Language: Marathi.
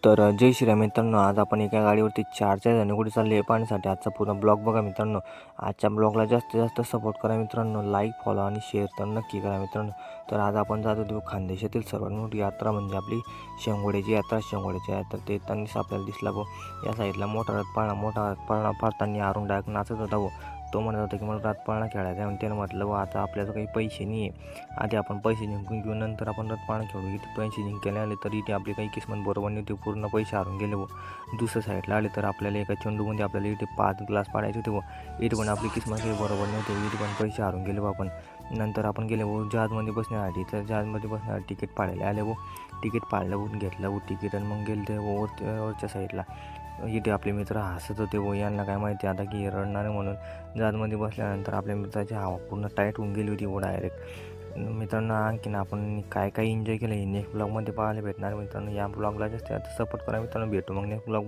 तर जय श्रीराम मित्रांनो, आज आपण एका गाडीवरती 4 जण कुठे चालले हे पाहण्यासाठी आजचा पूर्ण ब्लॉग बघा मित्रांनो. आजच्या ब्लॉगला जास्तीत जास्त सपोर्ट करा मित्रांनो, लाईक फॉलो आणि शेअर तर नक्की करा मित्रांनो. तर आज आपण जात होतो खानदेशातील सर्वात मोठी यात्रा म्हणजे आपली शेंगोड्याची यात्रा ते त्यांनीच आपल्याला दिसला भाऊ. या साईडला मोठा रथ पाळणा फाडताना अरुण डायरेक्ट नाचत होता भाऊ. तो म्हणत होता की मला रथपाळणा खेळायचा आहे. त्यानं म्हटलं व आता आपल्याला काही पैसे नाही आहे, आधी आपण पैसे जिंकून घेऊ, नंतर आपण रथपाळणा खेळू. इथे पैसे जिंकायला आले तर इथे आपली काही किस्मत बरोबर नाही, ते पूर्ण पैसे हारून गेले व दुसऱ्या साईडला आले तर आपल्याला एका चेंडूमध्ये आपल्याला इथे 5 ग्लास पाडायचे होते व इथे पण आपली किस्मत काही बरोबर नव्हते, इथे पण पैसे हारून गेले व आपण. नंतर आपण गेले व जहाजमध्ये बसण्यासाठी, तर जहाजमध्ये बसण्यासाठी तिकीट पाडायला आले व तिकीट पाडलं व घेतलं व तिकीट आणि मग गेले ते वरच्या साईडला. इथे आपले मित्र हसत होते व यांना काय माहिती आता की रडणार आहे म्हणून. जहाजमध्ये बसल्यानंतर आपल्या मित्राची हवा पूर्ण टाईट होऊन गेली होती व डायरेक्ट. मित्रांनो, आणखीन आपण काय काय एन्जॉय केलं हे नेक्स्ट ब्लॉगमध्ये पाहायला भेटणार मित्रांनो. या ब्लॉगला जास्त सपोर्ट करा मित्रांनो. भेटू मग नेक्स्ट ब्लॉग.